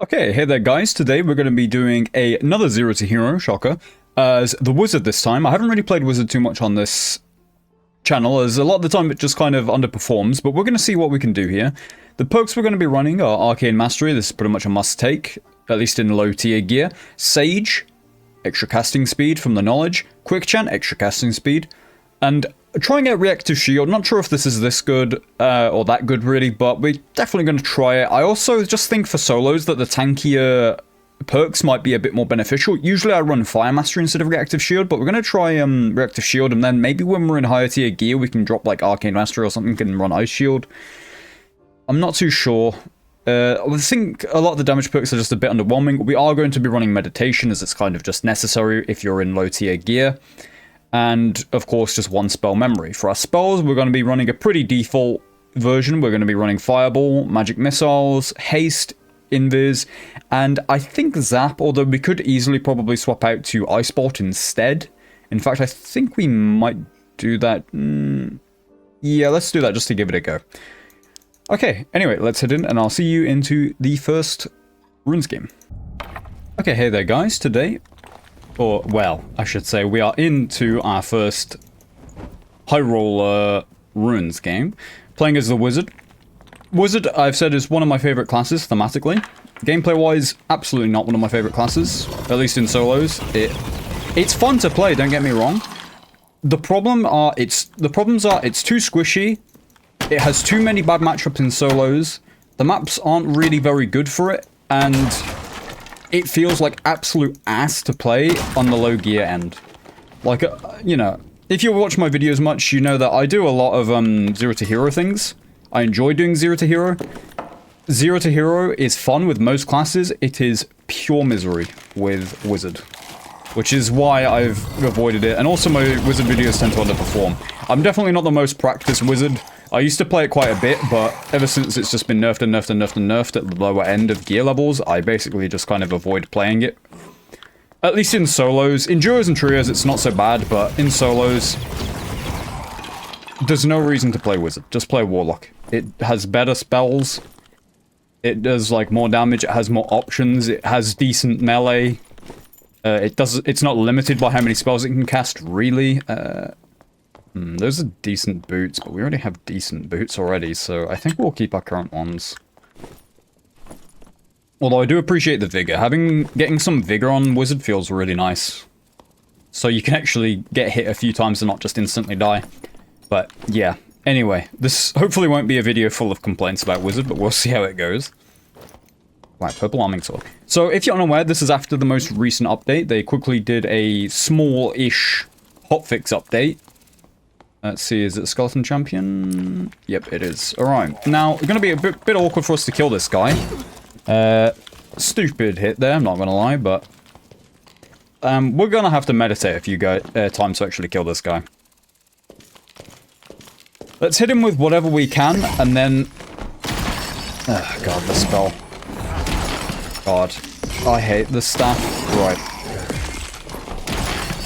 Okay, hey there guys, today we're going to be doing another Zero to Hero, shocker, as the Wizard this time. I haven't really played Wizard too much on this channel, as a lot of the time it just kind of underperforms, but we're going to see what we can do here. The perks we're going to be running are Arcane Mastery, this is pretty much a must-take, at least in low tier gear. Sage, extra casting speed from the Knowledge. Quick Chant, extra casting speed. And try and get Reactive Shield. Not sure if this is this good or that good really, but we're definitely going to try it. I also just think for solos that the tankier perks might be a bit more beneficial. Usually I run Fire Mastery instead of Reactive Shield, but we're going to try Reactive Shield, and then maybe when we're in higher tier gear we can drop like Arcane Mastery or something and run Ice Shield. I'm not too sure. I think a lot of the damage perks are just a bit underwhelming. We are going to be running Meditation as it's kind of just necessary if you're in low tier gear. And, of course, just one spell memory. For our spells, we're going to be running a pretty default version. We're going to be running Fireball, Magic Missiles, Haste, Invis, and I think Zap, although we could easily probably swap out to Ice Bolt instead. In fact, I think we might do that. Yeah, let's do that just to give it a go. Okay, anyway, let's head in, and I'll see you into the first Runes game. Okay, hey there, guys. Today... or, well, I should say, we are into our first High Roller Runes game. Playing as the Wizard. Wizard, I've said, is one of my favorite classes, thematically. Gameplay-wise, absolutely not one of my favorite classes. At least in solos. It's fun to play, don't get me wrong. The problems are, it's too squishy. It has too many bad matchups in solos. The maps aren't really very good for it, and... it feels like absolute ass to play on the low gear end. Like, you know, if you watch my videos much, you know that I do a lot of Zero to Hero things. I enjoy doing Zero to Hero. Zero to Hero is fun with most classes. It is pure misery with Wizard, which is why I've avoided it. And also my Wizard videos tend to underperform. I'm definitely not the most practiced Wizard. I used to play it quite a bit, but ever since it's just been nerfed and nerfed and nerfed and nerfed at the lower end of gear levels, I basically just kind of avoid playing it. At least in solos. In duos and trios, it's not so bad, but in solos, there's no reason to play Wizard. Just play Warlock. It has better spells. It does, like, more damage. It has more options. It has decent melee. It's not limited by how many spells it can cast, really. Those are decent boots, but we already have decent boots already, so I think we'll keep our current ones. Although I do appreciate the vigor. Getting some vigor on Wizard feels really nice. So you can actually get hit a few times and not just instantly die. But, yeah. Anyway, this hopefully won't be a video full of complaints about Wizard, but we'll see how it goes. Right, Purple Arming Sword. So, if you're unaware, this is after the most recent update. They quickly did a small-ish hotfix update. Let's see, is it Skeleton Champion? Yep, it is. Alright, now, it's going to be a bit awkward for us to kill this guy. Stupid hit there, I'm not going to lie, but... we're going to have to meditate a few times to actually kill this guy. Let's hit him with whatever we can, and then... oh, God, the spell. God, I hate the staff. Right.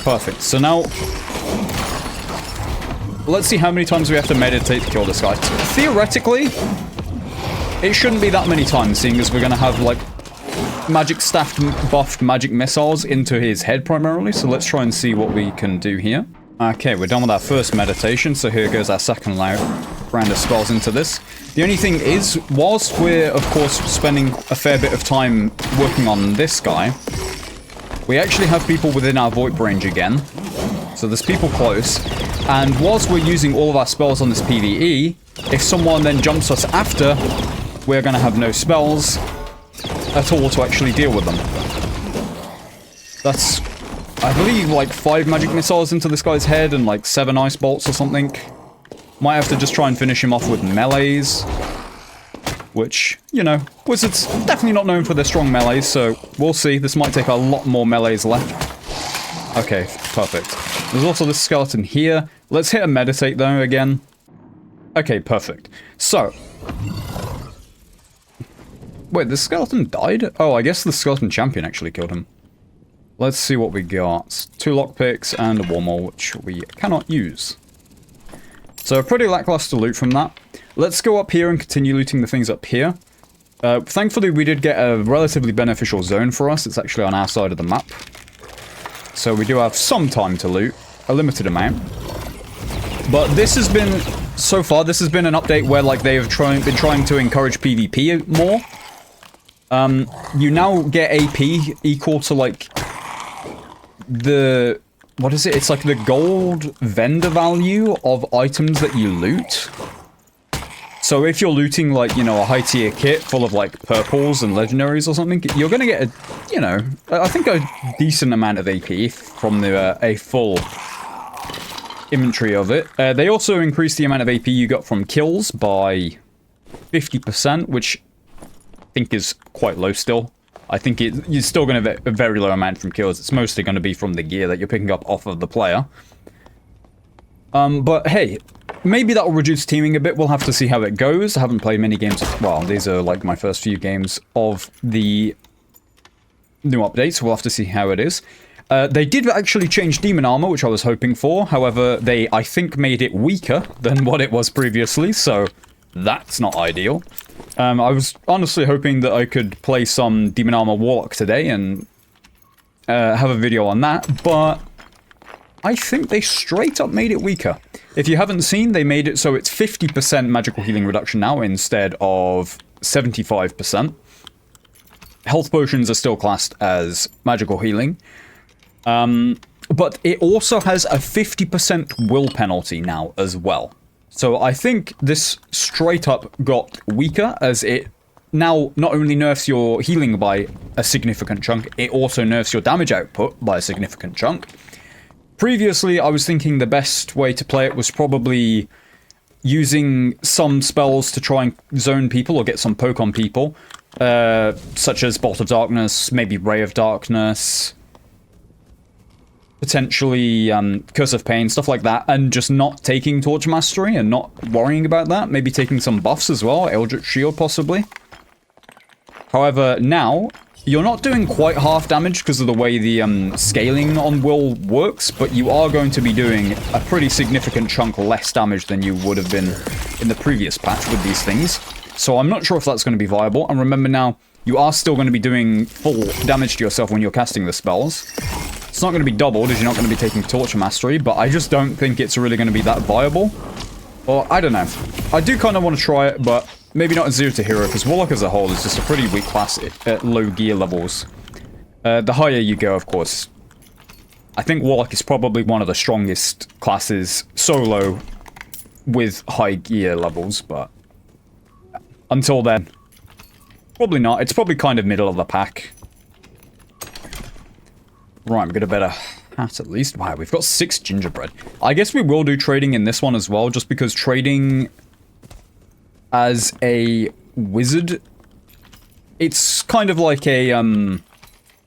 Perfect, so now... let's see how many times we have to meditate to kill this guy. Theoretically, it shouldn't be that many times, seeing as we're going to have, like, magic staffed buffed magic missiles into his head primarily, so let's try and see what we can do here. Okay, we're done with our first meditation, so here goes our second round of spells into this. The only thing is, whilst we're, of course, spending a fair bit of time working on this guy, we actually have people within our VoIP range again. So there's people close. And whilst we're using all of our spells on this PvE, if someone then jumps us after, we're going to have no spells at all to actually deal with them. That's, I believe, like 5 magic missiles into this guy's head and like 7 ice bolts or something. Might have to just try and finish him off with melees. Which, you know, Wizards definitely not known for their strong melees, so we'll see. This might take a lot more melees left. Okay, perfect. There's also this skeleton here. Let's hit a meditate, though, again. Okay, perfect. So. Wait, the skeleton died? Oh, I guess the skeleton champion actually killed him. Let's see what we got. 2 lockpicks and a warmole, which we cannot use. So, pretty lackluster loot from that. Let's go up here and continue looting the things up here. Thankfully, we did get a relatively beneficial zone for us. It's actually on our side of the map. So we do have some time to loot. A limited amount. But this has been... So far, this has been an update where, like, they have been trying to encourage PvP more. You now get AP equal to, like... the... What is it? It's like the gold vendor value of items that you loot. So if you're looting, like, you know, a high-tier kit full of, like, purples and legendaries or something, you're going to get, a, you know, I think a decent amount of AP from a full inventory of it. They also increased the amount of AP you got from kills by 50%, which I think is quite low still. I think you're still going to get a very low amount from kills. It's mostly going to be from the gear that you're picking up off of the player. But hey, maybe that will reduce teaming a bit. We'll have to see how it goes. I haven't played many games. Well, these are like my first few games of the new updates. We'll have to see how it is. They did actually change demon armor, which I was hoping for. However, they, I think, made it weaker than what it was previously. So that's not ideal. I was honestly hoping that I could play some demon armor warlock today and have a video on that. But I think they straight up made it weaker. If you haven't seen, they made it so it's 50% magical healing reduction now instead of 75%. Health potions are still classed as magical healing. But it also has a 50% will penalty now as well. So I think this straight up got weaker as it now not only nerfs your healing by a significant chunk, it also nerfs your damage output by a significant chunk. Previously, I was thinking the best way to play it was probably using some spells to try and zone people or get some poke on people, such as Bolt of Darkness, maybe Ray of Darkness, potentially Curse of Pain, stuff like that, and just not taking Torch Mastery and not worrying about that. Maybe taking some buffs as well, Eldritch Shield possibly. However, now you're not doing quite half damage because of the way the scaling on will works, but you are going to be doing a pretty significant chunk less damage than you would have been in the previous patch with these things. So I'm not sure if that's going to be viable. And remember now, you are still going to be doing full damage to yourself when you're casting the spells. It's not going to be doubled as you're not going to be taking Torture Mastery, but I just don't think it's really going to be that viable. Or, I don't know. I do kind of want to try it, but maybe not in Zero to Hero, because Warlock as a whole is just a pretty weak class at low gear levels. The higher you go, of course. I think Warlock is probably one of the strongest classes solo with high gear levels, but until then, probably not. It's probably kind of middle of the pack. Right, I'm gonna bet a hat at least. Wow, we've got 6 gingerbread. I guess we will do trading in this one as well, just because trading as a wizard, it's kind of like a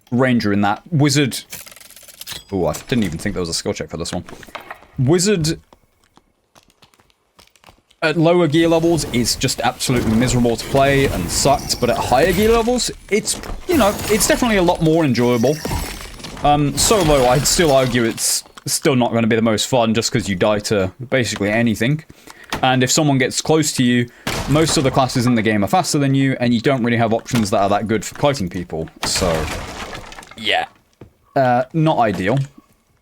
ranger in that wizard. Oh, I didn't even think there was a skill check for this one. Wizard at lower gear levels is just absolutely miserable to play and sucked, but at higher gear levels, it's, you know, it's definitely a lot more enjoyable. Solo, I'd still argue it's still not going to be the most fun just because you die to basically anything. And if someone gets close to you, most of the classes in the game are faster than you, and you don't really have options that are that good for kiting people. So, yeah. Not ideal.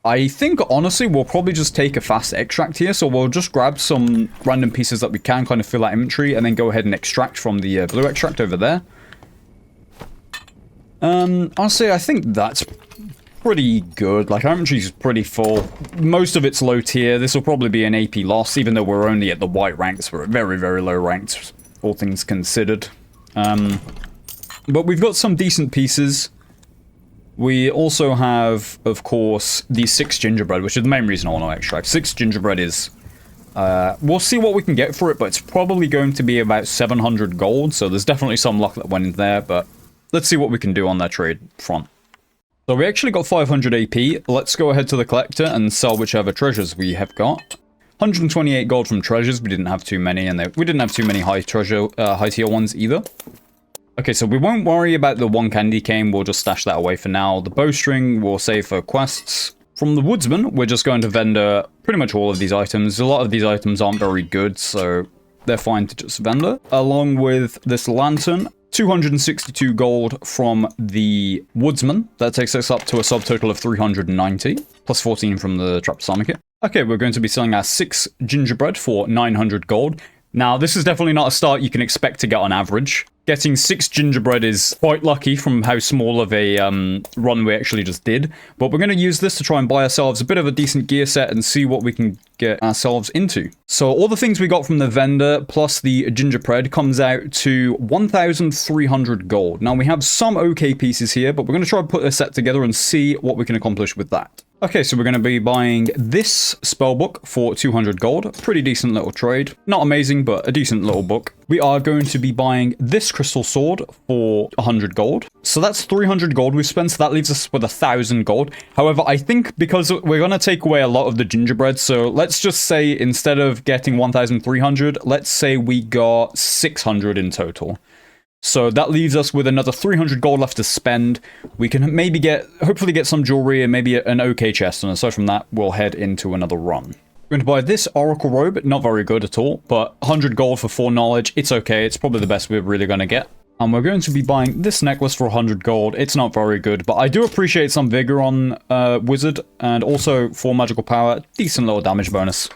I think, honestly, we'll probably just take a fast extract here, so we'll just grab some random pieces that we can kind of fill our inventory, and then go ahead and extract from the blue extract over there. Honestly, I think that's pretty good. Like, our inventory's pretty full. Most of it's low tier. This will probably be an AP loss, even though we're only at the white ranks. We're at very, very low ranks, all things considered. But we've got some decent pieces. We also have, of course, the 6 gingerbread, which is the main reason I want to extract. 6 gingerbread is... we'll see what we can get for it, but it's probably going to be about 700 gold, so there's definitely some luck that went in there, but let's see what we can do on that trade front. So we actually got 500 AP. Let's go ahead to the collector and sell whichever treasures we have got. 128 gold from treasures. We didn't have too many, and we didn't have too many high tier ones either. Okay, so we won't worry about the 1 candy cane. We'll just stash that away for now. The bowstring we'll save for quests. From the woodsman, we're just going to vendor pretty much all of these items. A lot of these items aren't very good, so they're fine to just vendor. Along with this lantern. 262 gold from the Woodsman. That takes us up to a subtotal of 390, plus 14 from the Trapped Armor Kit. Okay, we're going to be selling our 6 gingerbread for 900 gold. Now, this is definitely not a start you can expect to get on average. Getting 6 gingerbread is quite lucky from how small of a run we actually just did. But we're going to use this to try and buy ourselves a bit of a decent gear set and see what we can get ourselves into. So all the things we got from the vendor plus the gingerbread comes out to 1,300 gold. Now, we have some okay pieces here, but we're going to try and put a set together and see what we can accomplish with that. Okay, so we're going to be buying this spellbook for 200 gold. Pretty decent little trade. Not amazing, but a decent little book. We are going to be buying this crystal sword for 100 gold. So that's 300 gold we've spent, so that leaves us with 1,000 gold. However, I think because we're going to take away a lot of the gingerbread, so let's just say instead of getting 1,300, let's say we got 600 in total. So that leaves us with another 300 gold left to spend. We can maybe hopefully get some jewelry and maybe an okay chest. And aside from that, we'll head into another run. We're going to buy this Oracle Robe. Not very good at all, but 100 gold for 4 knowledge. It's okay. It's probably the best we're really going to get. And we're going to be buying this necklace for 100 gold. It's not very good, but I do appreciate some vigor on Wizard. And also for magical power, decent little damage bonus.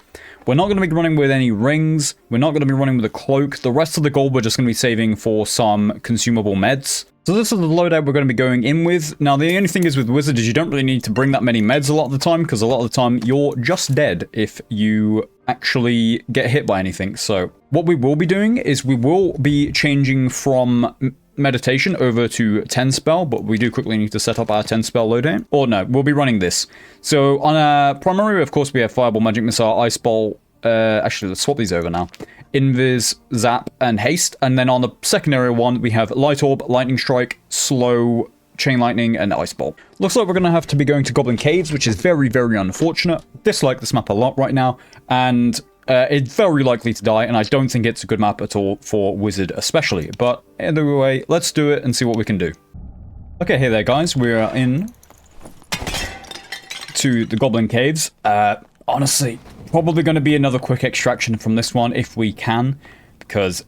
We're not going to be running with any rings. We're not going to be running with a cloak. The rest of the gold we're just going to be saving for some consumable meds. So this is the loadout we're going to be going in with. Now, the only thing is with Wizard is you don't really need to bring that many meds a lot of the time, because a lot of the time you're just dead if you actually get hit by anything. So what we will be doing is we will be changing from meditation over to 10 spell, but we do quickly need to set up our 10 spell loadout. Or no, we'll be running this. So on our primary, of course, we have Fireball, Magic Missile, Ice Ball. Actually, let's swap these over now. Invis, Zap, and Haste. And then on the secondary one, we have Light Orb, Lightning Strike, Slow, Chain Lightning, and Ice Ball. Looks like we're going to have to be going to Goblin Caves, which is very, very unfortunate. Dislike this map a lot right now, and it's very likely to die, and I don't think it's a good map at all for Wizard especially. But anyway, let's do it and see what we can do. Okay, hey there, guys. We're in to the Goblin Caves. Honestly, probably going to be another quick extraction from this one if we can, because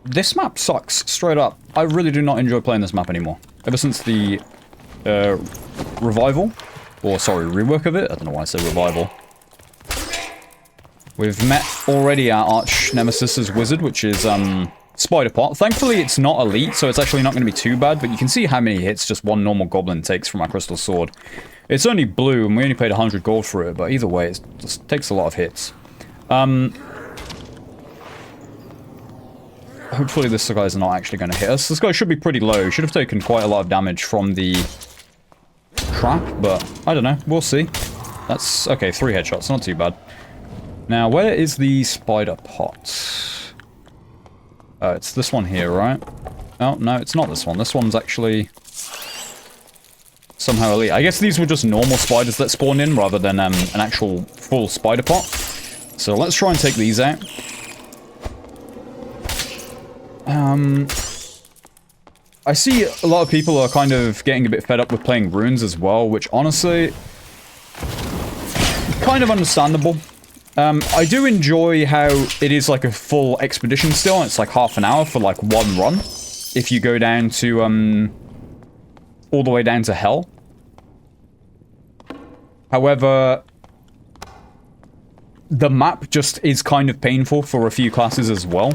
this map sucks, straight up. I really do not enjoy playing this map anymore. Ever since the revival, or sorry, rework of it. I don't know why I say revival. We've met already our arch nemesis as Wizard, which is Spider Pot. Thankfully, it's not elite, so it's actually not going to be too bad, but you can see how many hits just one normal goblin takes from our crystal sword. It's only blue, and we only paid 100 gold for it, but either way, it just takes a lot of hits. Hopefully this guy's not actually going to hit us. This guy should be pretty low. Should have taken quite a lot of damage from the trap, but I don't know. We'll see. That's okay, 3 headshots, not too bad. Now, where is the spider pot? Oh, it's this one here, right? Oh, no, it's not this one. This one's actually somehow elite. I guess these were just normal spiders that spawned in rather than an actual full spider pot. So let's try and take these out. I see a lot of people are kind of getting a bit fed up with playing runes as well, which honestly, kind of understandable. I do enjoy how it is like a full expedition still, and it's like half an hour for like one run. If you go down to, all the way down to hell. However, the map just is kind of painful for a few classes as well.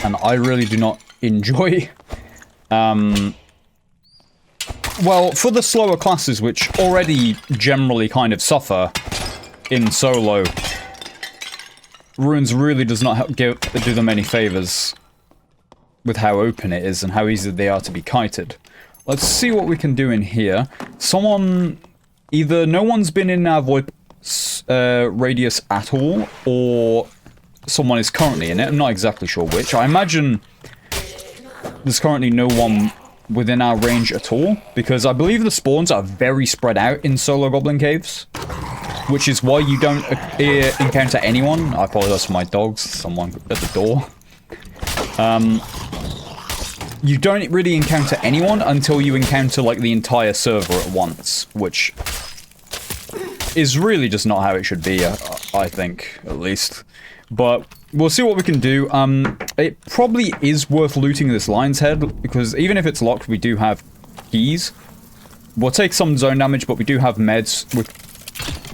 And I really do not enjoy, well, for the slower classes, which already generally kind of suffer in solo, runes really does not do them any favors with how open it is and how easy they are to be kited. Let's see what we can do in here. Someone, either no one's been in our VoIP radius at all, or someone is currently in it. I'm not exactly sure which. I imagine there's currently no one within our range at all, because I believe the spawns are very spread out in solo goblin caves, which is why you don't encounter anyone. I apologize for my dogs. Someone at the door. You don't really encounter anyone until you encounter like the entire server at once, which is really just not how it should be, I think, at least. But We'll see what we can do. It probably is worth looting this lion's head, because even if it's locked, we do have keys. We'll take some zone damage, but we do have meds.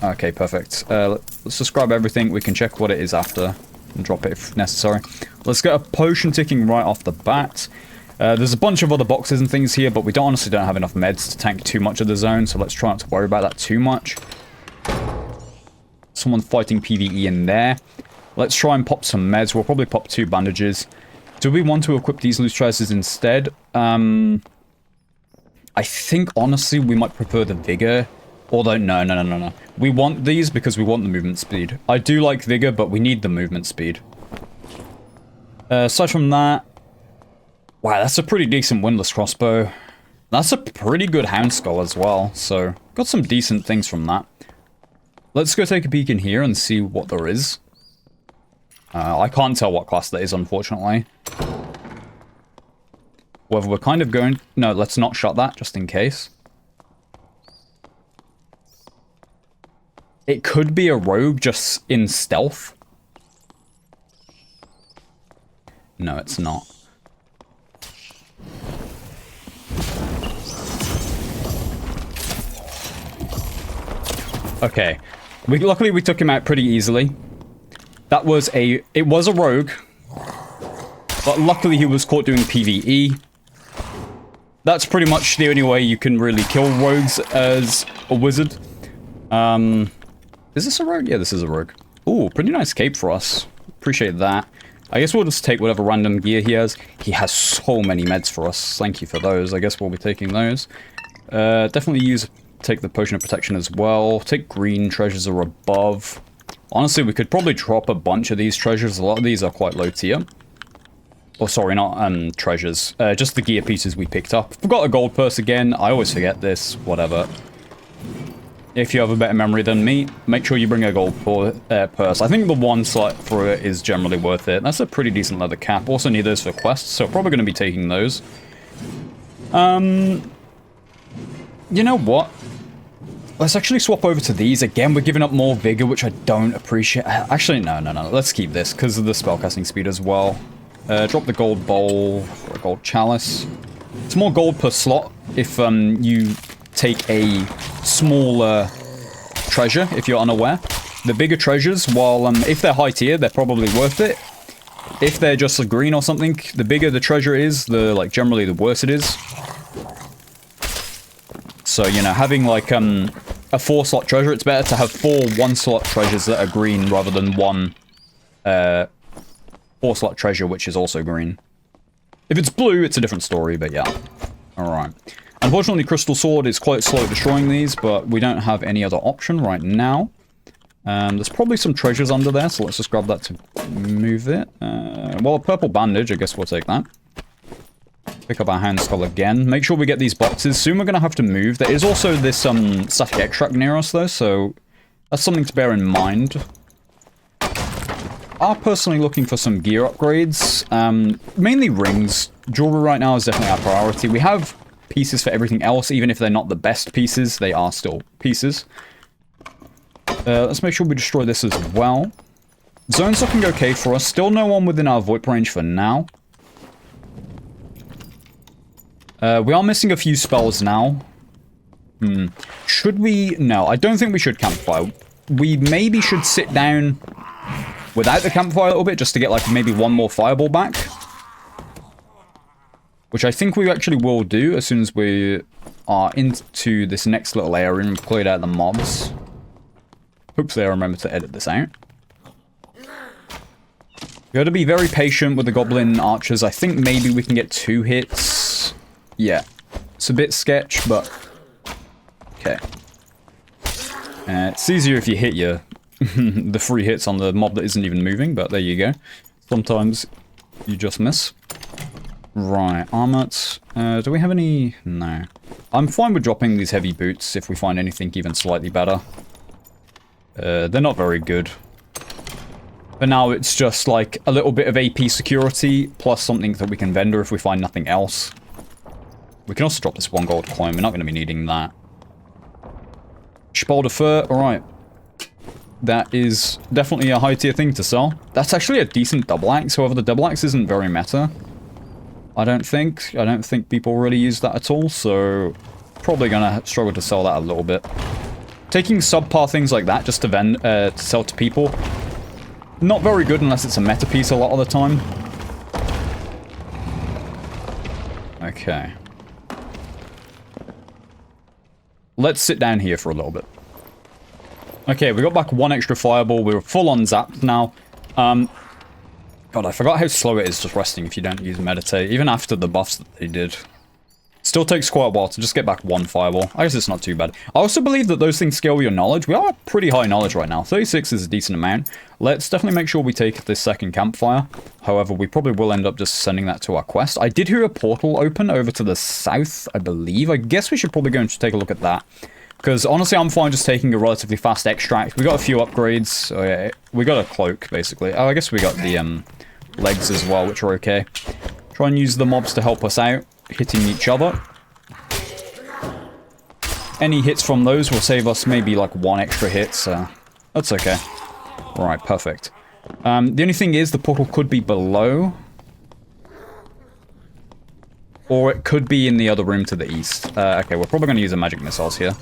Okay, perfect. Let's just grab everything. We can check what it is after and drop it if necessary. Let's get a potion ticking right off the bat. There's a bunch of other boxes and things here, but we honestly don't have enough meds to tank too much of the zone, so let's try not to worry about that too much. Someone fighting PvE in there. Let's try and pop some meds. We'll probably pop 2 bandages. Do we want to equip these loose traces instead? I think, honestly, we might prefer the Vigor. Although, no. We want these because we want the movement speed. I do like Vigor, but we need the movement speed. Aside from that... Wow, that's a pretty decent windlass crossbow. That's a pretty good hound skull as well, so... Got some decent things from that. Let's go take a peek in here and see what there is. I can't tell what class that is, unfortunately. Whether we're kind of going... No, let's not shot that, just in case. It could be a rogue just in stealth. No, it's not. Okay. Luckily, we took him out pretty easily. That was a... It was a rogue. But luckily, he was caught doing PvE. That's pretty much the only way you can really kill rogues as a wizard. Is this a rogue? Yeah, this is a rogue. Ooh, pretty nice cape for us. Appreciate that. I guess we'll just take whatever random gear he has. He has so many meds for us. Thank you for those. I guess we'll be taking those. Definitely take the potion of protection as well. Take green treasures or above. Honestly, we could probably drop a bunch of these treasures. A lot of these are quite low tier. Oh, sorry, not treasures. Just the gear pieces we picked up. Forgot a gold purse again. I always forget this. Whatever. If you have a better memory than me, make sure you bring a gold purse. I think the 1 slot for it is generally worth it. That's a pretty decent leather cap. Also need those for quests, so probably going to be taking those. You know what? Let's actually swap over to these. Again, we're giving up more vigor, which I don't appreciate. Actually, no. Let's keep this because of the spellcasting speed as well. Drop the gold bowl for a gold chalice. It's more gold per slot if you take a smaller treasure, if you're unaware. The bigger treasures, while if they're high tier, they're probably worth it. If they're just a green or something, the bigger the treasure is, generally the worse it is. So, you know, having like a 4-slot treasure, it's better to have 4 1-slot treasures that are green rather than 1 4-slot treasure which is also green. If it's blue, it's a different story, but yeah. Alright. Unfortunately, Crystal Sword is quite slow at destroying these, but we don't have any other option right now. There's probably some treasures under there, so let's just grab that to move it. Well, a purple bandage, I guess we'll take that. Pick up our hand skull again. Make sure we get these boxes. Soon we're going to have to move. There is also this static extract near us, though, so that's something to bear in mind. I'm personally looking for some gear upgrades. Mainly rings. Jewelry right now is definitely our priority. We have pieces for everything else, even if they're not the best pieces, they are still pieces. Let's make sure we destroy this as well. Zone's looking okay for us. Still no one within our VoIP range for now. We are missing a few spells now. Should we? No, I don't think we should campfire. We maybe should sit down without the campfire a little bit, just to get like maybe 1 more fireball back. Which I think we actually will do as soon as we are into this next little area and cleared out the mobs. Hopefully I remember to edit this out. We gotta be very patient with the goblin archers. I think maybe we can get 2 hits. Yeah. It's a bit sketch, but... Okay. It's easier if you hit the 3 hits on the mob that isn't even moving, but there you go. Sometimes you just miss. Right, armors. Do we have any? No. I'm fine with dropping these heavy boots if we find anything even slightly better. They're not very good. But now it's just like a little bit of AP security, plus something that we can vendor if we find nothing else. We can also drop this 1 gold coin, we're not going to be needing that. Spalder fur, alright. that is definitely a high tier thing to sell. That's actually a decent double axe. However, the double axe isn't very meta. I don't think people really use that at all, so probably gonna struggle to sell that a little bit. Taking subpar things like that just to sell to people, not very good unless it's a meta piece a lot of the time. Okay. Let's sit down here for a little bit. Okay, we got back one extra fireball. We're full on zapped now. God, I forgot how slow it is just resting if you don't use meditate, even after the buffs that they did. Still takes quite a while to just get back one fireball. I guess it's not too bad. I also believe that those things scale your knowledge. We are pretty high knowledge right now. 36 is a decent amount. Let's definitely make sure we take this second campfire. However, we probably will end up just sending that to our quest. I did hear a portal open over to the south, I believe. I guess we should probably go and take a look at that. Because honestly, I'm fine just taking a relatively fast extract. We got a few upgrades. Oh, yeah, we got a cloak, basically. Oh, I guess we got the legs as well, which are okay. Try and use the mobs to help us out, hitting each other. Any hits from those will save us maybe like one extra hit, so that's okay. Alright, perfect. The only thing is the portal could be below. Or it could be in the other room to the east. Okay, we're probably going to use the magic missiles here.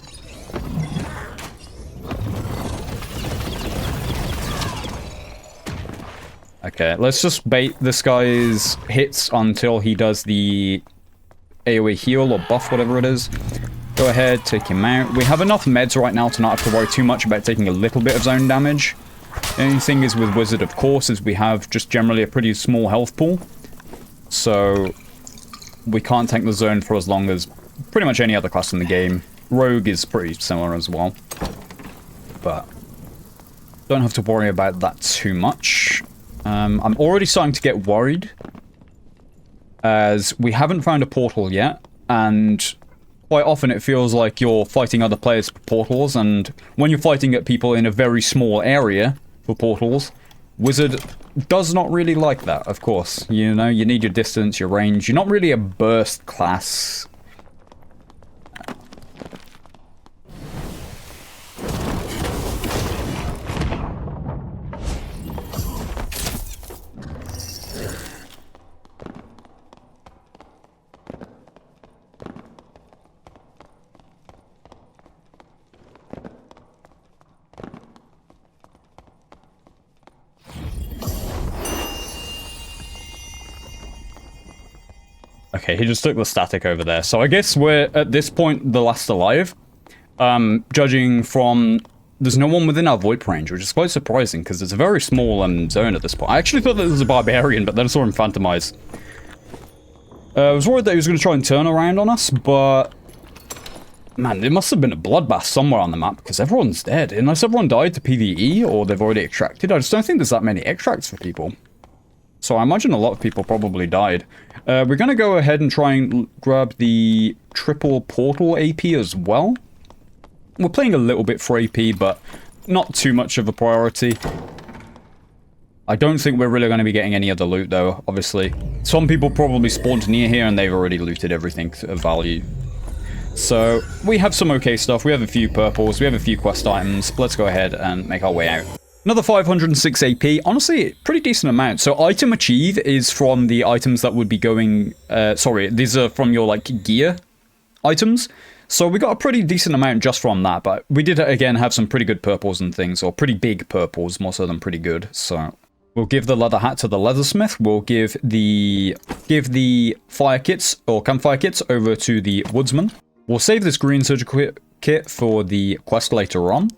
Okay, let's just bait this guy's hits until he does the AoE heal or buff, whatever it is. Go ahead, take him out. We have enough meds right now to not have to worry too much about taking a little bit of zone damage. The only thing is with Wizard, of course, is we have just generally a pretty small health pool. So we can't tank the zone for as long as pretty much any other class in the game. Rogue is pretty similar as well. But don't have to worry about that too much. I'm already starting to get worried, as we haven't found a portal yet, and quite often it feels like you're fighting other players for portals, and when you're fighting at people in a very small area for portals, Wizard does not really like that, of course. You know, you need your distance, your range. You're not really a burst class. Okay, he just took the static over there. So I guess we're, at this point, the last alive. Judging from... There's no one within our VoIP range, which is quite surprising, because it's a very small zone at this point. I actually thought that it was a barbarian, but then I saw him phantomize. I was worried that he was going to try and turn around on us, but... Man, there must have been a bloodbath somewhere on the map, because everyone's dead. Unless everyone died to PvE, or they've already extracted. I just don't think there's that many extracts for people. So I imagine a lot of people probably died. We're going to go ahead and try and grab the triple portal AP as well. We're playing a little bit for AP, but not too much of a priority. I don't think we're really going to be getting any other loot, though, obviously. Some people probably spawned near here, and they've already looted everything of value. So, we have some okay stuff. We have a few purples. We have a few quest items. Let's go ahead and make our way out. Another 506 AP. Honestly, pretty decent amount. So item achieve is from the items that would be going... sorry, these are from your, like, gear items. So we got a pretty decent amount just from that. But we did, again, have some pretty good purples and things. Or pretty big purples, more so than pretty good. So we'll give the leather hat to the leathersmith. We'll give the fire kits, or campfire kits, over to the woodsman. We'll save this green surgical kit for the quest later on.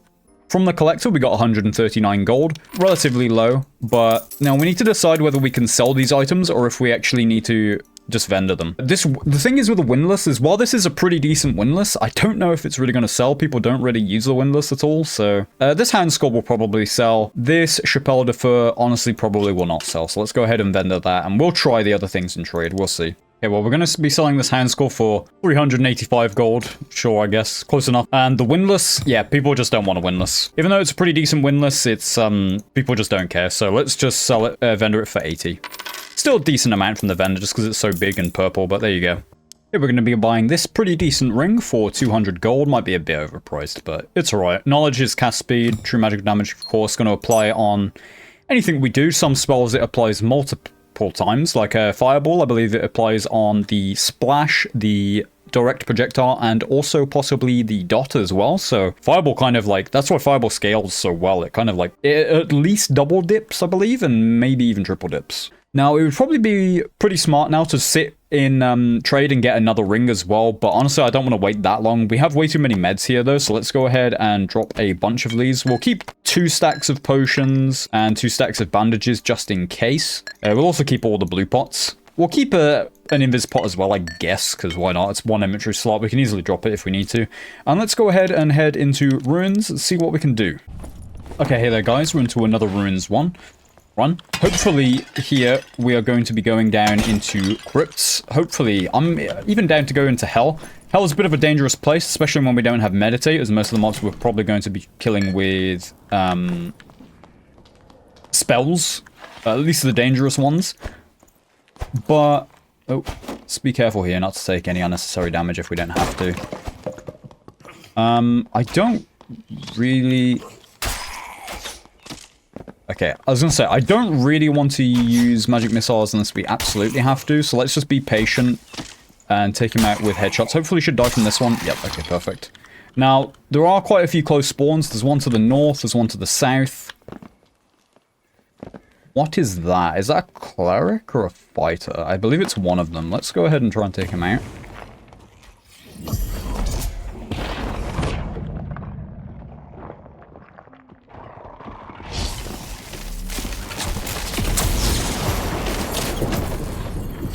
From the collector, we got 139 gold. Relatively low, but now we need to decide whether we can sell these items or if we actually need to just vendor them. The thing is with the windlass is, while this is a pretty decent windlass, I don't know if it's really going to sell. People don't really use the windlass at all, so... this hand skull will probably sell. This Chappelle de Fur honestly probably will not sell, so let's go ahead and vendor that, and we'll try the other things in trade. We'll see. Okay, well, we're going to be selling this hand skull for 385 gold. Sure, I guess. Close enough. And the windlass, yeah, people just don't want a windlass. Even though it's a pretty decent windlass, it's, people just don't care. So let's just sell it, vendor it for 80. Still a decent amount from the vendor just because it's so big and purple, but there you go. Yeah, we're going to be buying this pretty decent ring for 200 gold. Might be a bit overpriced, but it's alright. Knowledge is cast speed. True magic damage, of course, going to apply on anything we do. Some spells it applies multiple times, like a fireball. I believe it applies on the splash, the direct projectile, and also possibly the dot as well. So fireball kind of like, that's why fireball scales so well. It kind of like, it at least double dips, I believe, and maybe even triple dips. Now, it would probably be pretty smart now to sit in trade and get another ring as well, but honestly, I don't want to wait that long. We have way too many meds here, though, so let's go ahead and drop a bunch of these. We'll keep 2 stacks of potions and 2 stacks of bandages just in case. We'll also keep all the blue pots. We'll keep an invis pot as well, I guess, because why not? It's 1 inventory slot. We can easily drop it if we need to. And let's go ahead and head into ruins and see what we can do. Okay, hey there, guys. We're into another ruins one. Hopefully here we are going to be going down into crypts. Hopefully, I'm even down to go into hell. Hell is a bit of a dangerous place, especially when we don't have meditate, as most of the mobs we're probably going to be killing with spells, at least the dangerous ones. But oh, let's be careful here not to take any unnecessary damage if we don't have to. I don't really. Okay, I was going to say, I don't really want to use magic missiles unless we absolutely have to, so let's just be patient and take him out with headshots. Hopefully he should die from this one. Yep, okay, perfect. Now, there are quite a few close spawns. There's one to the north, there's one to the south. What is that? Is that a cleric or a fighter? I believe it's one of them. Let's go ahead and try and take him out.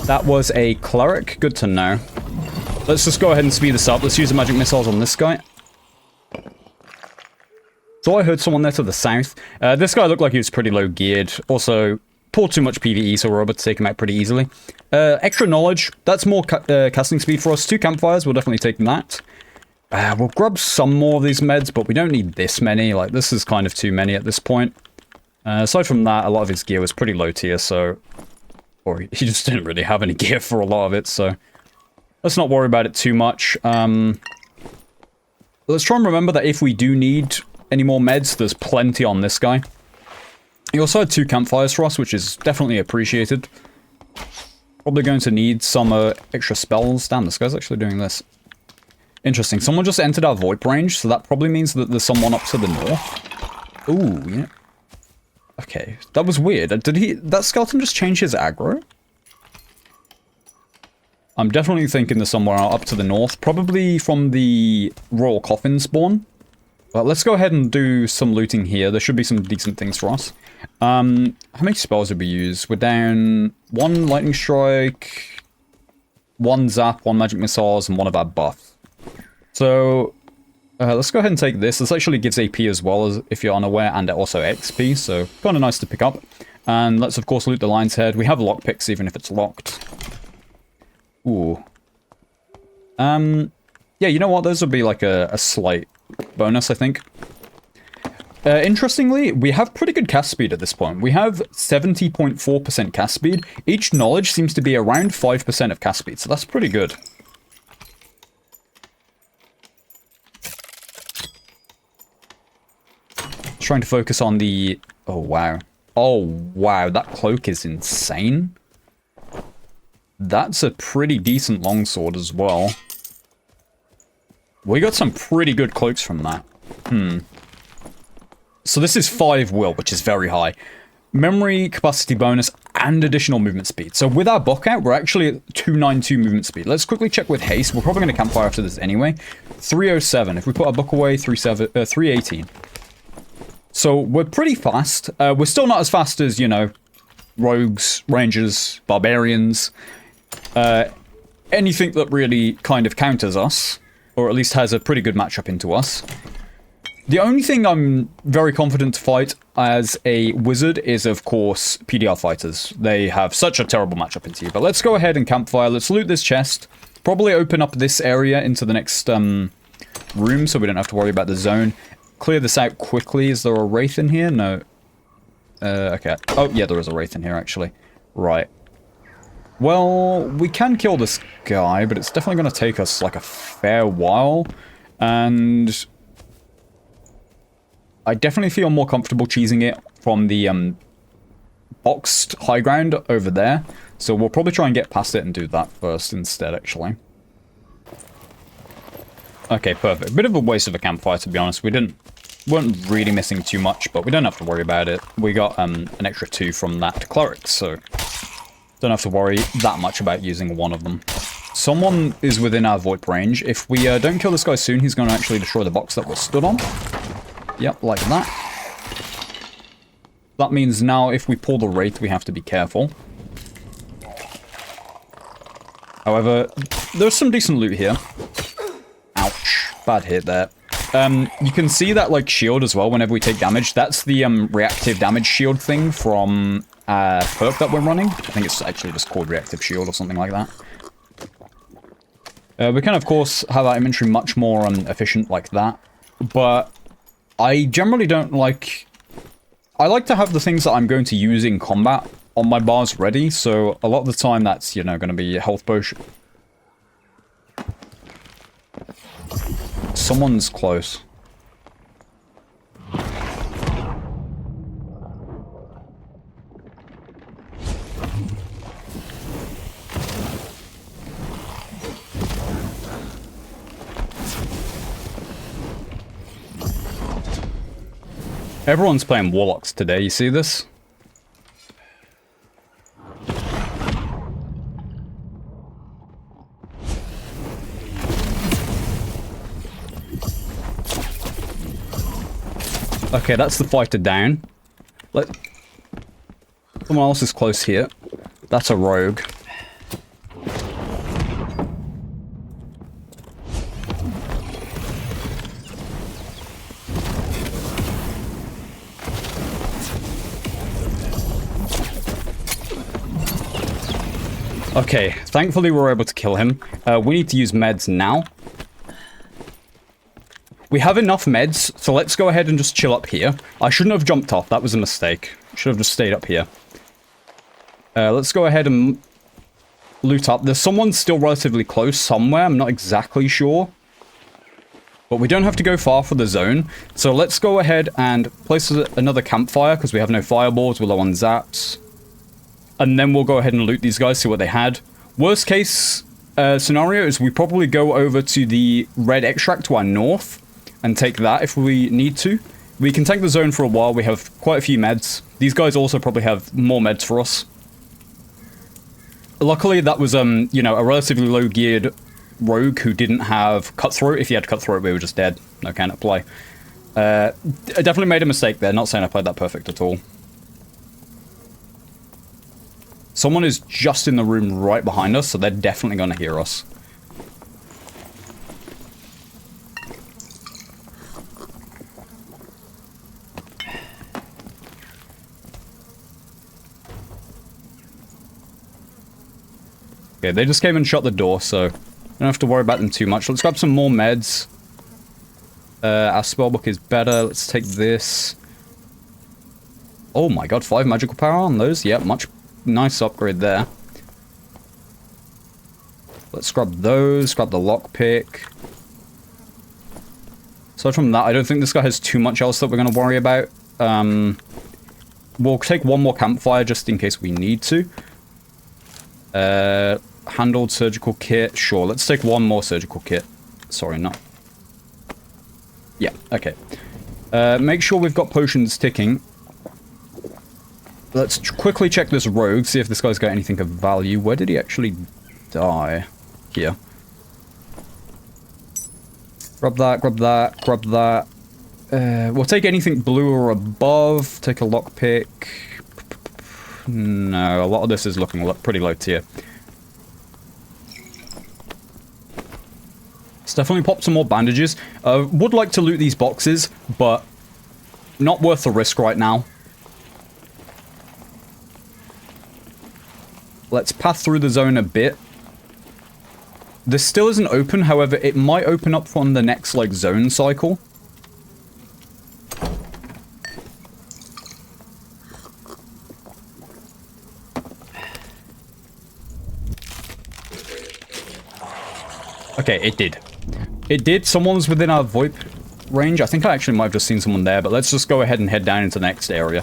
That was a cleric. Good to know. Let's just go ahead and speed this up. Let's use the magic missiles on this guy. So I heard someone there to the south. This guy looked like he was pretty low geared. Also, pulled too much PvE, so we're able to take him out pretty easily. Extra knowledge. That's more casting speed for us. 2 campfires. We'll definitely take that. We'll grab some more of these meds, but we don't need this many. Like, this is kind of too many at this point. Aside from that, a lot of his gear was pretty low tier, so... Or he just didn't really have any gear for a lot of it, so... Let's not worry about it too much. Let's try and remember that if we do need any more meds, there's plenty on this guy. He also had 2 campfires for us, which is definitely appreciated. Probably going to need some extra spells. Damn, this guy's actually doing this. Interesting. Someone just entered our VoIP range, so that probably means that there's someone up to the north. Ooh, yeah. Okay, that was weird. That skeleton just change his aggro? I'm definitely thinking there's somewhere up to the north, probably from the Royal Coffin spawn. But let's go ahead and do some looting here. There should be some decent things for us. How many spells did we use? We're down 1 lightning strike, 1 zap, 1 magic missiles, and 1 of our buff. So let's go ahead and take this. This actually gives AP as well, as if you're unaware, and also XP, so kind of nice to pick up. And let's of course loot the lion's head. We have lockpicks even if it's locked. Ooh. Yeah, you know what? Those would be like a slight bonus, I think. Interestingly, we have pretty good cast speed at this point. We have 70.4% cast speed. Each knowledge seems to be around 5% of cast speed, so that's pretty good. Trying to focus on the... Oh, wow. Oh, wow. That cloak is insane. That's a pretty decent longsword as well. We got some pretty good cloaks from that. So this is 5 will, which is very high. Memory, capacity bonus, and additional movement speed. So with our book out, we're actually at 292 movement speed. Let's quickly check with haste. We're probably going to campfire after this anyway. 307. If we put our book away, 318. So we're pretty fast. We're still not as fast as, you know, rogues, rangers, barbarians. Anything that really kind of counters us, or at least has a pretty good matchup into us. The only thing I'm very confident to fight as a wizard is, of course, PDR fighters. They have such a terrible matchup into you. But let's go ahead and campfire. Let's loot this chest. Probably open up this area into the next room so we don't have to worry about the zone. Clear this out quickly. Is there a wraith in here? No. Okay. Oh, yeah, there is a wraith in here, actually. Right. Well, we can kill this guy, but it's definitely going to take us, like, a fair while. And I definitely feel more comfortable cheesing it from the boxed high ground over there. So we'll probably try and get past it and do that first instead, actually. Okay, perfect. Bit of a waste of a campfire, to be honest. Weren't really missing too much, but we don't have to worry about it. We got an extra 2 from that cleric, so don't have to worry that much about using one of them. Someone is within our VoIP range. If we don't kill this guy soon, he's going to actually destroy the box that we're stood on. Yep, like that. That means now if we pull the Wraith, we have to be careful. However, there's some decent loot here. Ouch. Bad hit there. You can see that, like, shield as well whenever we take damage. That's the reactive damage shield thing from perk that we're running. I think it's actually just called reactive shield or something like that. We can, of course, have our inventory much more efficient like that. But I generally don't like... I like to have the things that I'm going to use in combat on my bars ready. So a lot of the time that's, you know, going to be a health potion. Someone's close. Everyone's playing Warlocks today, you see this? Okay, that's the fighter down. Someone else is close here. That's a rogue. Okay, thankfully we were able to kill him. We need to use meds now. We have enough meds, so let's go ahead and just chill up here. I shouldn't have jumped off, that was a mistake. Should have just stayed up here. Let's go ahead and loot up. There's someone still relatively close somewhere, I'm not exactly sure. But we don't have to go far for the zone. So let's go ahead and place another campfire, because we have no fireballs, we're low on zaps. And then we'll go ahead and loot these guys, see what they had. Worst case scenario is we probably go over to the red extract to our north and take that if we need to. We can tank the zone for a while, we have quite a few meds. These guys also probably have more meds for us. Luckily that was, you know, a relatively low geared rogue who didn't have cutthroat. If he had cutthroat, we were just dead. No can at play. I definitely made a mistake there, not saying I played that perfect at all. Someone is just in the room right behind us, so they're definitely going to hear us. Okay, they just came and shut the door, so don't have to worry about them too much. Let's grab some more meds. Our spellbook is better. Let's take this. Oh my god, 5 magical power on those. Yeah, much nice upgrade there. Let's grab those, grab the lockpick. Aside from that, I don't think this guy has too much else that we're going to worry about. We'll take one more campfire just in case we need to. Handled surgical kit. Sure, let's take one more surgical kit. Sorry, not. Yeah, okay. Make sure we've got potions ticking. Let's quickly check this rogue, see if this guy's got anything of value. Where did he actually die? Here. Grab that, grab that, grab that. We'll take anything blue or above. Take a lockpick. No, a lot of this is looking pretty low tier. Let's definitely pop some more bandages. Would like to loot these boxes, but not worth the risk right now. Let's path through the zone a bit. This still isn't open, however, it might open up from the next, like, zone cycle. Okay, it did. It did. Someone's within our VoIP range. I think I actually might have just seen someone there, but let's just go ahead and head down into the next area.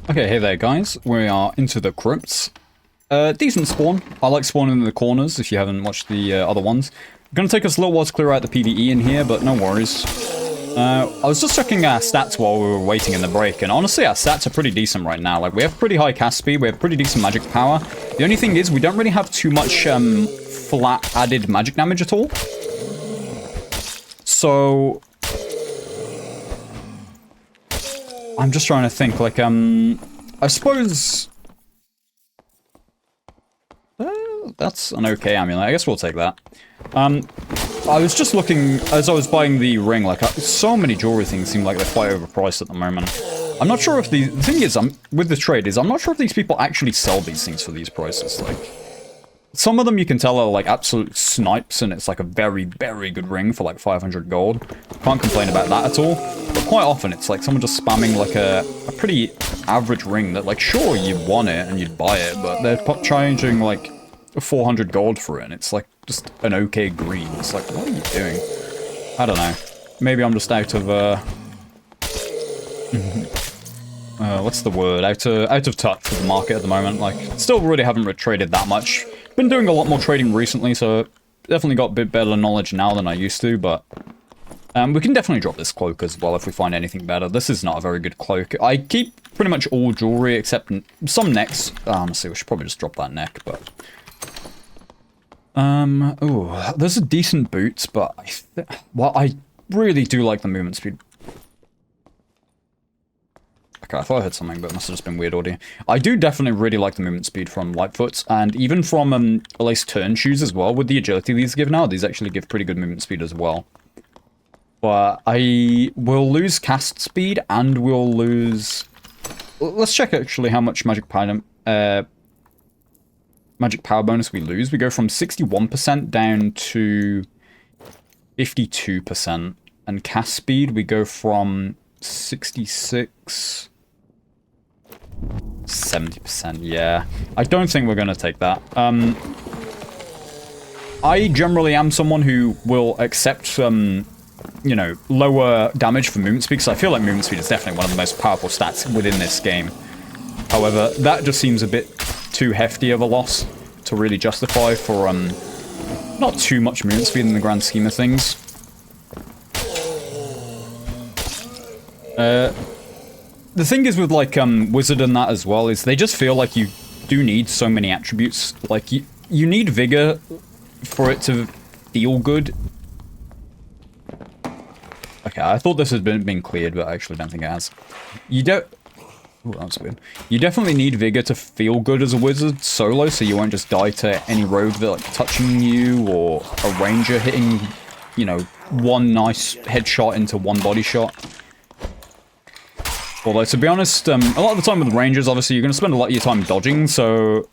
Okay, hey there, guys. We are into the crypts. Decent spawn. I like spawning in the corners, if you haven't watched the other ones. Gonna take us a little while to clear out the PvE in here, but no worries. I was just checking our stats while we were waiting in the break, and honestly, our stats are pretty decent right now. Like, we have pretty high cast speed, we have pretty decent magic power. The only thing is, we don't really have too much, flat added magic damage at all. So... I'm just trying to think, like, I suppose... that's an okay amulet. I guess we'll take that. I was just looking, as I was buying the ring, like, so many jewelry things seem like they're quite overpriced at the moment. I'm not sure if the thing is, with the trade is, I'm not sure if these people actually sell these things for these prices. Like, some of them you can tell are, like, absolute snipes, and it's, like, a very, very good ring for, like, 500 gold. Can't complain about that at all. But quite often, it's, like, someone just spamming, like, a pretty average ring that, like, sure, you'd want it and you'd buy it, but they're charging, like, 400 gold for it, and it's, like, just an okay green. It's like, what are you doing? I don't know. Maybe I'm just out of, what's the word? Out of touch with the market at the moment. Like, still really haven't traded that much. Been doing a lot more trading recently, so definitely got a bit better knowledge now than I used to, but... we can definitely drop this cloak as well if we find anything better. This is not a very good cloak. I keep pretty much all jewelry except some necks. Honestly, we should probably just drop that neck, but... ooh, there's a decent boots, but I really do like the movement speed. Okay, I thought I heard something, but it must have just been weird audio. I do definitely really like the movement speed from Lightfoot's, and even from, at least turn shoes as well, with the agility these give now, these actually give pretty good movement speed as well. But I will lose cast speed, and we'll lose... Let's check actually how much magic power bonus we lose. We go from 61% down to 52%. And cast speed, we go from 66... 70%, yeah. I don't think we're going to take that. I generally am someone who will accept, you know, lower damage for movement speed, because I feel like movement speed is definitely one of the most powerful stats within this game. However, that just seems a bit too hefty of a loss to really justify for, not too much movement speed in the grand scheme of things. The thing is with, like, Wizard and that as well, is they just feel like you do need so many attributes. Like, you need Vigor for it to feel good. Okay, I thought this had been cleared, but I actually don't think it has. You don't... Ooh, that was weird. You definitely need Vigor to feel good as a wizard solo, so you won't just die to any rogue that, like, touching you, or a ranger hitting, you know, one nice headshot into one body shot. Although, to be honest, a lot of the time with rangers, obviously, you're going to spend a lot of your time dodging, so...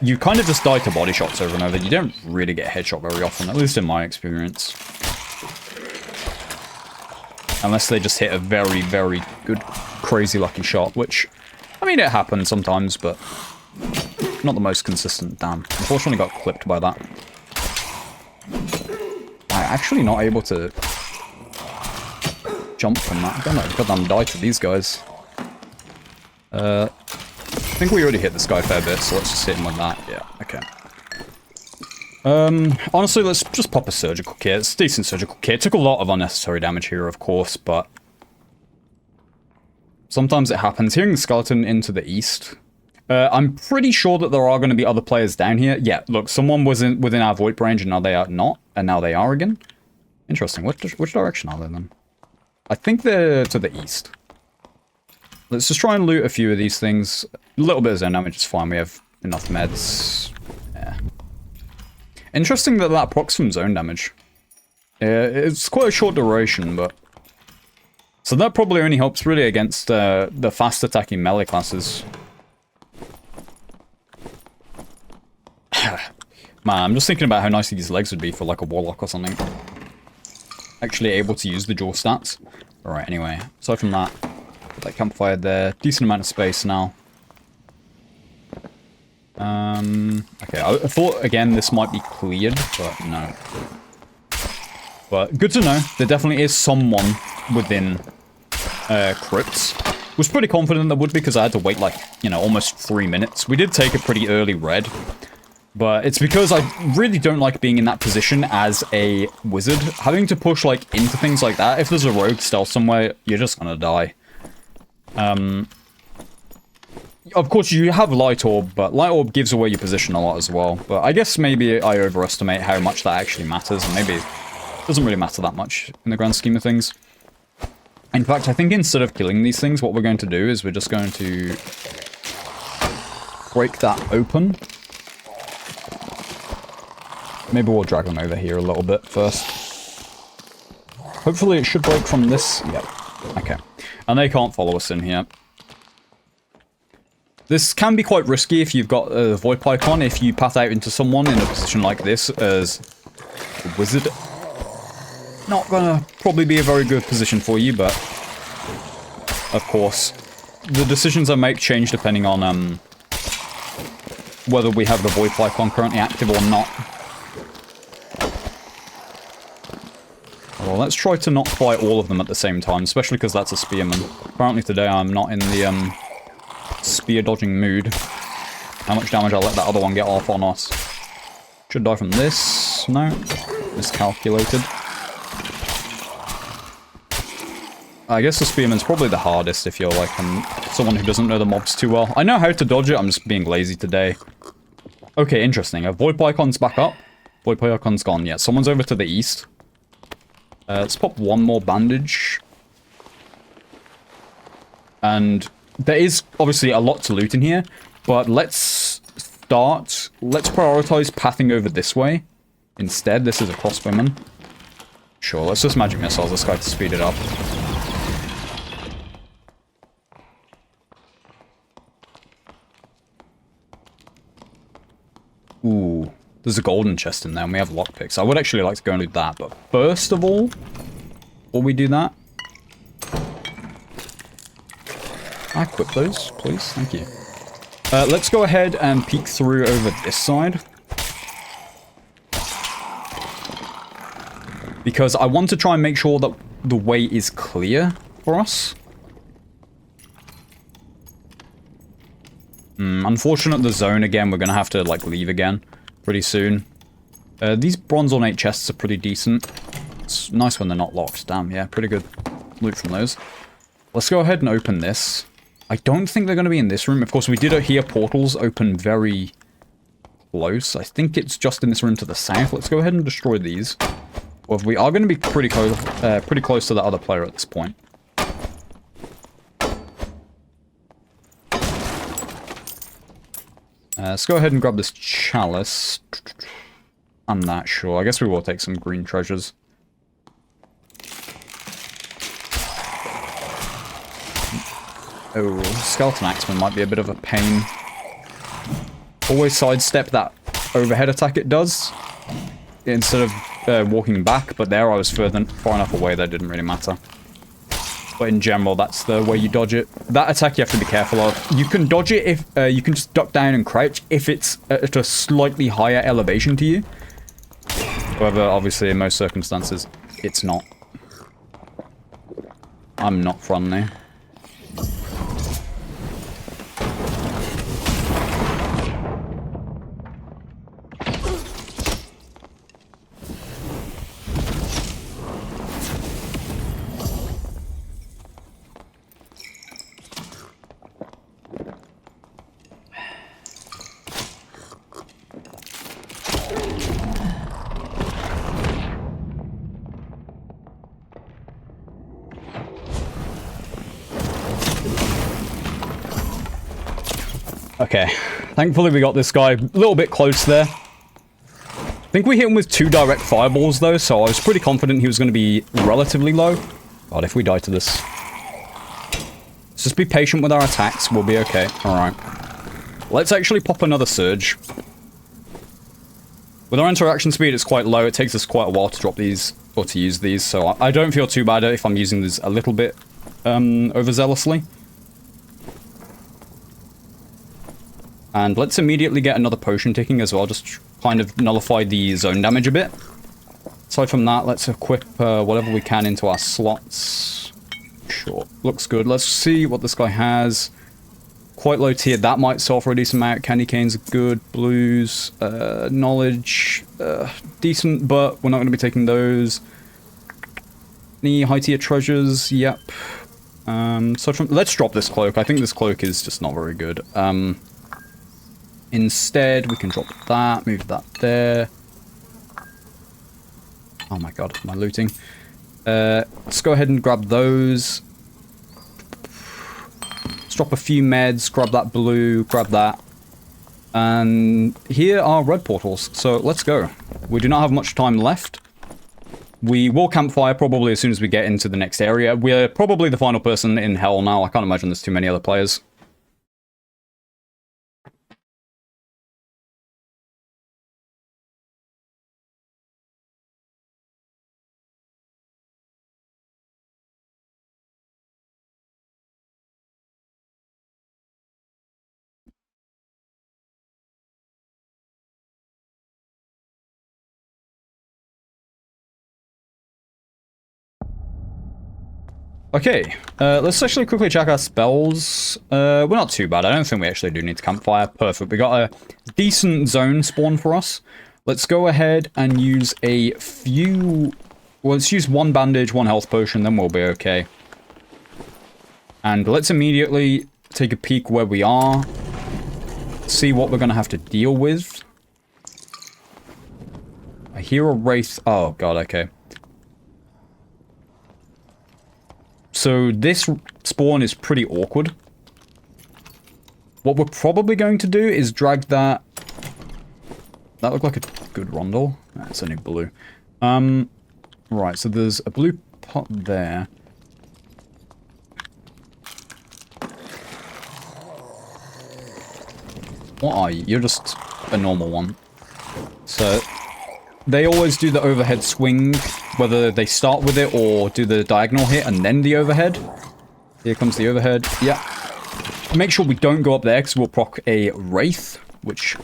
You kind of just die to body shots over and over. You don't really get headshot very often, at least in my experience. Unless they just hit a very, very good, crazy lucky shot, which... I mean, it happens sometimes, but... Not the most consistent, damn. Unfortunately got clipped by that. I'm actually not able to... jump from that. I don't know, goddamn die to these guys. I think we already hit this guy a fair bit, so let's just hit him like that. Yeah, okay. Honestly, let's just pop a surgical kit. It's a decent surgical kit. It took a lot of unnecessary damage here, of course, but... Sometimes it happens. Hearing the skeleton into the east. I'm pretty sure that there are going to be other players down here. Yeah, look, someone was within our VoIP range, and now they are not, and now they are again. Interesting. Which direction are they, then? I think they're to the east. Let's just try and loot a few of these things. A little bit of zone damage is fine. We have enough meds. Yeah. Interesting that that procs from zone damage. It's quite a short duration, but... So that probably only helps really against the fast attacking melee classes. Man, I'm just thinking about how nice these legs would be for like a warlock or something. Actually able to use the dual stats. Alright, anyway. Aside from that, put that campfire there. Decent amount of space now. Okay, I thought, again, this might be cleared, but no. But good to know. There definitely is someone within crypts. Was pretty confident there would be because I had to wait, like, you know, almost 3 minutes. We did take a pretty early red. But it's because I really don't like being in that position as a wizard. Having to push, like, into things like that. If there's a rogue stealth somewhere, you're just gonna die. Of course, you have Light Orb, but Light Orb gives away your position a lot as well. But I guess maybe I overestimate how much that actually matters, and maybe it doesn't really matter that much in the grand scheme of things. In fact, I think instead of killing these things, what we're going to do is we're just going to break that open. Maybe we'll drag them over here a little bit first. Hopefully it should break from this. Yep. Okay. And they can't follow us in here. This can be quite risky if you've got a Void Pike on, if you path out into someone in a position like this as a wizard. Not gonna probably be a very good position for you, but of course, the decisions I make change depending on whether we have the Void Pike on currently active or not. Well, let's try to not fight all of them at the same time, especially because that's a spearman. Apparently today I'm not in the spear dodging mood. How much damage I'll let that other one get off on us. Should die from this. No. Miscalculated. I guess the spearman's probably the hardest if you're like someone who doesn't know the mobs too well. I know how to dodge it, I'm just being lazy today. Okay, interesting. A Void Pycon's back up. Void Pycon's gone. Yeah, someone's over to the east. Let's pop one more bandage. And there is obviously a lot to loot in here, but let's prioritize pathing over this way. Instead, this is a crossbowman. Sure, let's just magic missiles this guy to speed it up. Ooh, there's a golden chest in there, and we have lockpicks. I would actually like to go and do that, but first of all, before we do that, equip those, please. Thank you. Let's go ahead and peek through over this side. Because I want to try and make sure that the way is clear for us. Unfortunate the zone again, we're going to have to like leave again pretty soon. These bronze ornate chests are pretty decent. It's nice when they're not locked. Damn, yeah, pretty good loot from those. Let's go ahead and open this. I don't think they're going to be in this room. Of course, we did hear portals open very close. I think it's just in this room to the south. Let's go ahead and destroy these. Well, we are going to be pretty close to the other player at this point. Let's go ahead and grab this chalice. I'm not sure. I guess we will take some green treasures. Oh, Skeleton Axeman might be a bit of a pain. Always sidestep that overhead attack it does, instead of walking back, but there I was far enough away that it didn't really matter. But in general, that's the way you dodge it. That attack you have to be careful of. You can dodge it if you can just duck down and crouch if it's at a slightly higher elevation to you. However, obviously in most circumstances, it's not. I'm not friendly. Okay, thankfully we got this guy a little bit close there. I think we hit him with 2 direct fireballs though, so I was pretty confident he was going to be relatively low. God, if we die to this. Let's just be patient with our attacks, we'll be okay. Alright. Let's actually pop another surge. With our interaction speed, it's quite low. It takes us quite a while to drop these, or to use these, so I don't feel too bad if I'm using this a little bit overzealously. And let's immediately get another potion ticking as well, just kind of nullify the zone damage a bit. Aside from that, let's equip whatever we can into our slots. Sure, looks good. Let's see what this guy has. Quite low tier, that might sell for a decent amount. Candy canes are good. Blues, knowledge, decent, but we're not going to be taking those. Any high tier treasures? Yep. Let's drop this cloak. I think this cloak is just not very good. Instead, we can drop that, move that there. Oh my god, am I looting? Let's go ahead and grab those. Let's drop a few meds, grab that blue, grab that. And here are red portals, so let's go. We do not have much time left. We will campfire probably as soon as we get into the next area. We're probably the final person in hell now. I can't imagine there's too many other players. Okay, let's actually quickly check our spells. We're not too bad. I don't think we actually do need to campfire. Perfect. We got a decent zone spawn for us. Let's go ahead and use a few... Well, let's use one bandage, one health potion, then we'll be okay. And let's immediately take a peek where we are. See what we're going to have to deal with. I hear a wraith. Oh, god, okay. So this spawn is pretty awkward. What we're probably going to do is drag that... That looked like a good rondel. That's only blue. Right, so there's a blue pot there. What are you? You're just a normal one. So, they always do the overhead swing, whether they start with it or do the diagonal hit and then the overhead. Here comes the overhead. Yeah. Make sure we don't go up there because we'll proc a wraith, which...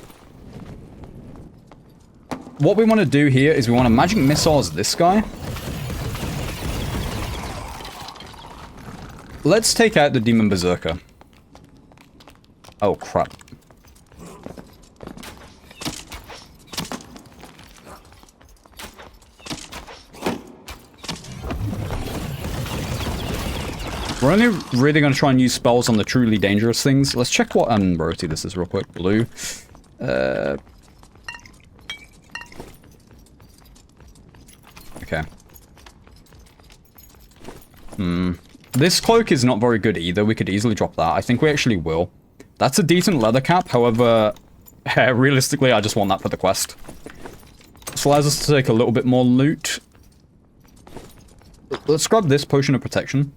What we want to do here is we want to magic missiles this guy. Let's take out the demon berserker. Oh, crap. We're only really going to try and use spells on the truly dangerous things. Let's check what rarity this is real quick. Blue. Okay. This cloak is not very good either. We could easily drop that. I think we actually will. That's a decent leather cap. However, realistically, I just want that for the quest. This allows us to take a little bit more loot. Let's grab this potion of protection.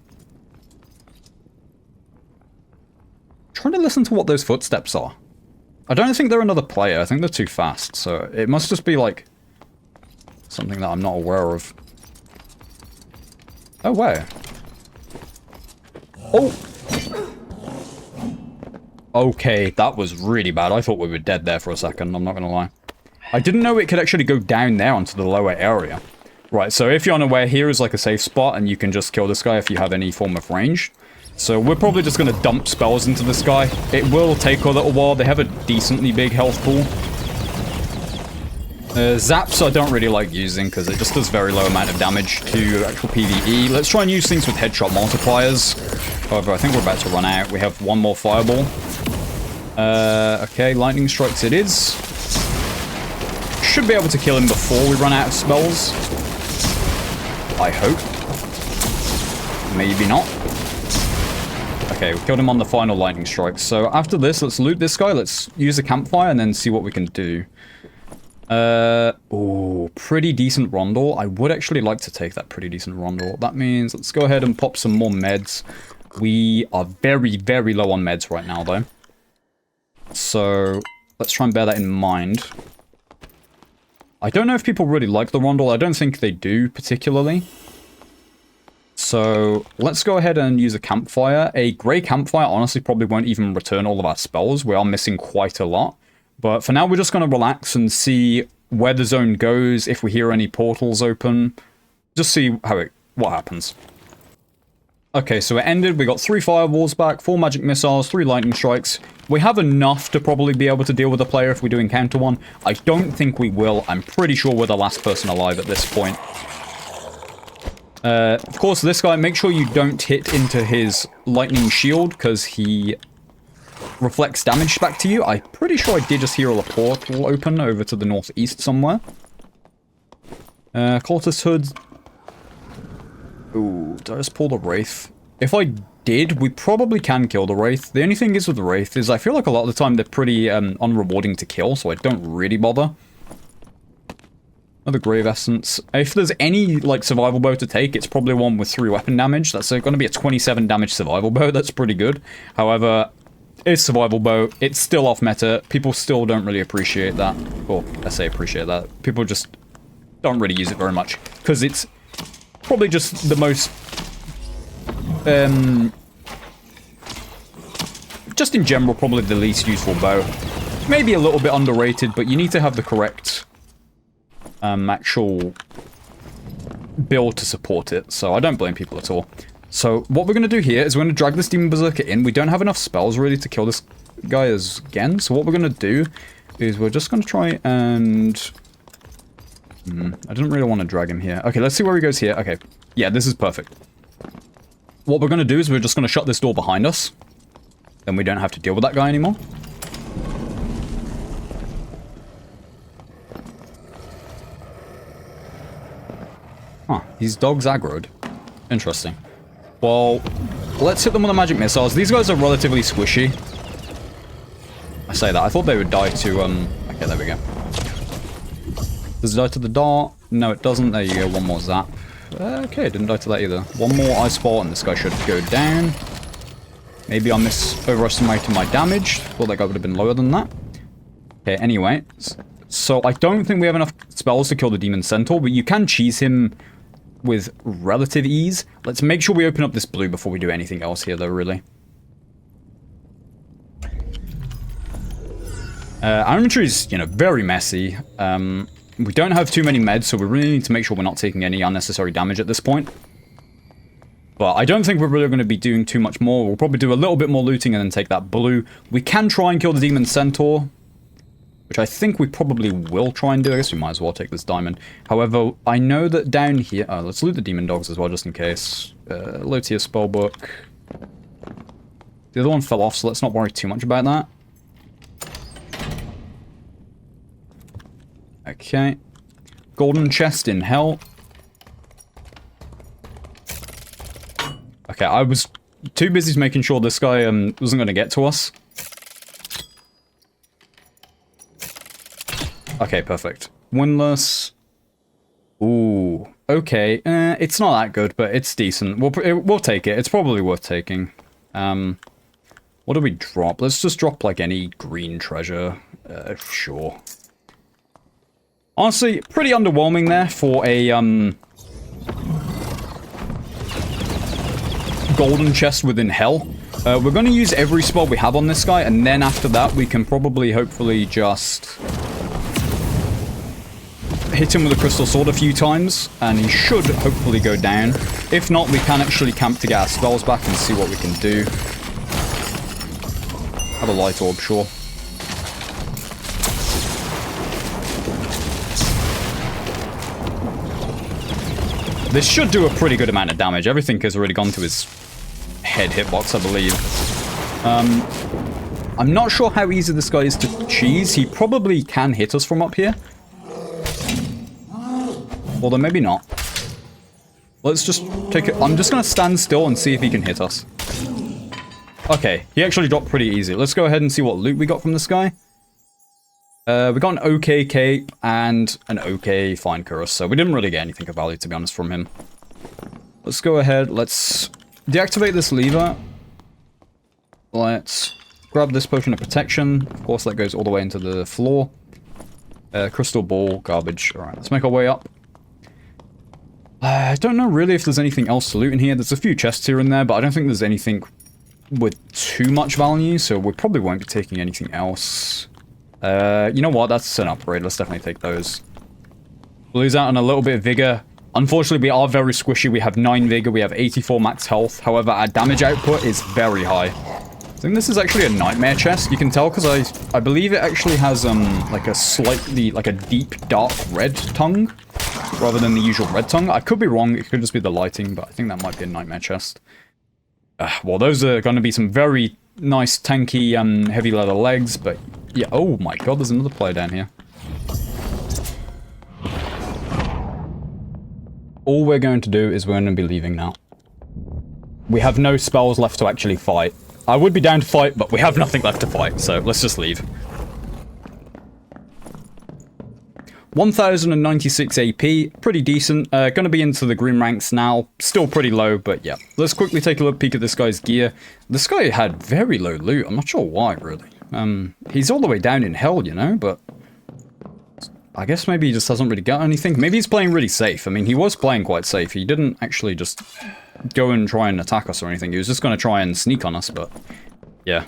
Trying to listen to what those footsteps are. I don't think they're another player. I think they're too fast. So it must just be like something that I'm not aware of. Oh, where? Oh! Okay, that was really bad. I thought we were dead there for a second. I'm not going to lie. I didn't know it could actually go down there onto the lower area. Right, so if you're unaware, here is like a safe spot and you can just kill this guy if you have any form of range. So we're probably just going to dump spells into this guy. It will take a little while. They have a decently big health pool. Zaps I don't really like using because it just does very low amount of damage to actual PvE. Let's try and use things with headshot multipliers. However, I think we're about to run out. We have one more fireball. Okay, lightning strikes it is. Should be able to kill him before we run out of spells. I hope. Maybe not. Okay, we killed him on the final lightning strike. So after this, let's loot this guy. Let's use a campfire and then see what we can do. Oh, pretty decent rondel. I would actually like to take that pretty decent rondel. That means let's go ahead and pop some more meds. We are very, very low on meds right now, though. So let's try and bear that in mind. I don't know if people really like the rondel. I don't think they do, particularly. So let's go ahead and use a campfire. A grey campfire honestly probably won't even return all of our spells. We are missing quite a lot. But for now, we're just going to relax and see where the zone goes, if we hear any portals open. Just see what happens. Okay, so it ended. We got 3 fireballs back, 4 magic missiles, 3 lightning strikes. We have enough to probably be able to deal with a player if we do encounter one. I don't think we will. I'm pretty sure we're the last person alive at this point. Of course, this guy, make sure you don't hit into his lightning shield, because he reflects damage back to you. I'm pretty sure I did just hear a portal open over to the northeast somewhere. Cultist Hood. Ooh, did I just pull the Wraith? If I did, we probably can kill the Wraith. The only thing is with the Wraith is I feel like a lot of the time they're pretty unrewarding to kill, so I don't really bother. Another Grave Essence. If there's any, like, survival bow to take, it's probably one with 3 weapon damage. That's going to be a 27 damage survival bow. That's pretty good. However, it's survival bow. It's still off meta. People still don't really appreciate that. Or, I say appreciate that. People just don't really use it very much. Because it's probably just the most... just in general, probably the least useful bow. Maybe a little bit underrated, but you need to have the correct... actual build to support it, so I don't blame people at all. So what we're going to do here is we're going to drag this Demon Berserker in. We don't have enough spells really to kill this guy again, so what we're going to do is we're just going to try and... I didn't really want to drag him here. Okay, let's see where he goes here. Okay, yeah, this is perfect. What we're going to do is we're just going to shut this door behind us. Then we don't have to deal with that guy anymore. Huh, these dogs aggroed. Interesting. Well, let's hit them with the magic missiles. These guys are relatively squishy. I say that. I thought they would die to, Okay, there we go. Does it die to the dart? No, it doesn't. There you go. One more zap. Okay, it didn't die to that either. One more ice ball, and this guy should go down. Maybe I overestimated my damage. Thought that guy would have been lower than that. Okay, anyway. So I don't think we have enough spells to kill the Demon Centaur, but you can cheese him with relative ease. Let's make sure we open up this blue before we do anything else here, though, really. Our inventory is, you know, very messy. We don't have too many meds, so we really need to make sure we're not taking any unnecessary damage at this point. But I don't think we're really going to be doing too much more. We'll probably do a little bit more looting and then take that blue. We can try and kill the Demon Centaur, which I think we probably will try and do. I guess we might as well take this diamond. However, I know that down here... Oh, let's loot the demon dogs as well, just in case. Low tier spellbook. The other one fell off, so let's not worry too much about that. Okay. Golden chest in hell. Okay, I was too busy making sure this guy wasn't going to get to us. Okay, perfect. Windlass. Ooh, okay. It's not that good, but it's decent. We'll take it. It's probably worth taking. What do we drop? Let's just drop, like, any green treasure. Sure. Honestly, pretty underwhelming there for a, golden chest within hell. We're going to use every spell we have on this guy, and then after that, we can probably, hopefully, just... hit him with a crystal sword a few times, and he should hopefully go down. If not, we can actually camp to get our spells back and see what we can do. Have a light orb, sure. This should do a pretty good amount of damage. Everything has already gone to his head hitbox, I believe. I'm not sure how easy this guy is to cheese. He probably can hit us from up here. Although maybe not. Let's just take it. I'm just going to stand still and see if he can hit us. Okay, he actually dropped pretty easy. Let's go ahead and see what loot we got from this guy. We got an okay cape and an okay fine cuirass, so we didn't really get anything of value, to be honest, from him. Let's go ahead. Let's deactivate this lever. Let's grab this potion of protection. Of course, that goes all the way into the floor. Crystal ball, garbage. All right, let's make our way up. I don't know really if there's anything else to loot in here. There's a few chests here and there, but I don't think there's anything with too much value, so we probably won't be taking anything else. You know what? That's an upgrade. Let's definitely take those. We'll lose out on a little bit of vigor. Unfortunately, we are very squishy. We have 9 vigor. We have 84 max health. However, our damage output is very high. I think this is actually a nightmare chest. You can tell because I believe it actually has like a slightly, like a deep dark red tongue rather than the usual red tongue. I could be wrong. It could just be the lighting, but I think that might be a nightmare chest. Well, those are going to be some very nice tanky heavy leather legs, but yeah. Oh my god, there's another player down here. All we're going to do is we're going to be leaving now. We have no spells left to actually fight. I would be down to fight, but we have nothing left to fight, so let's just leave. 1096 AP, pretty decent. Gonna be into the green ranks now. Still pretty low, but yeah. Let's quickly take a look peek at this guy's gear. This guy had very low loot. I'm not sure why, really. He's all the way down in hell, you know, but I guess maybe he just hasn't really got anything. Maybe he's playing really safe. I mean, he was playing quite safe. He didn't actually just go and try and attack us or anything. He was just going to try and sneak on us, but yeah.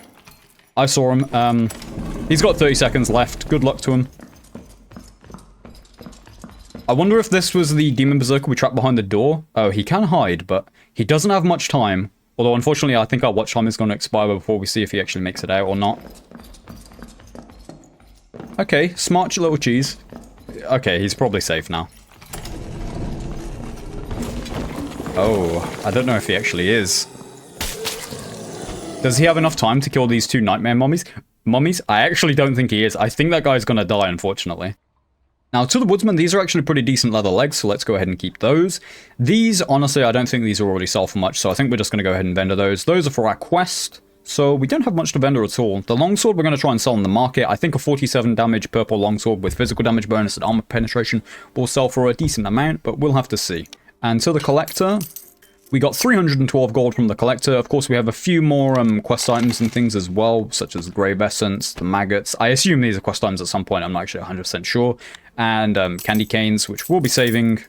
I saw him. He's got 30 seconds left. Good luck to him. I wonder if this was the Demon Berserker we trapped behind the door. Oh, he can hide, but he doesn't have much time. Although, unfortunately, I think our watch time is going to expire before we see if he actually makes it out or not. Okay, smart little cheese. Okay, he's probably safe now. Oh, I don't know if he actually is. Does he have enough time to kill these 2 nightmare mummies? I actually don't think he is. I think that guy's gonna die, unfortunately. Now, to the woodsman, these are actually pretty decent leather legs, so let's go ahead and keep those. These, honestly, I don't think these will already sell for much, so I think we're just gonna go ahead and vendor those. Those are for our quest, so we don't have much to vendor at all. The longsword we're gonna try and sell in the market. I think a 47 damage purple longsword with physical damage bonus and armor penetration will sell for a decent amount, but we'll have to see. And to the collector, we got 312 gold from the collector. Of course, we have a few more quest items and things as well, such as Grave Essence, the maggots. I assume these are quest items at some point. I'm not actually 100% sure. And candy canes, which we'll be saving.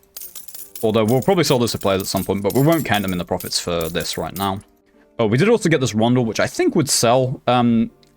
Although we'll probably sell this to players at some point, but we won't count them in the profits for this right now. Oh, we did also get this rondel, which I think would sell.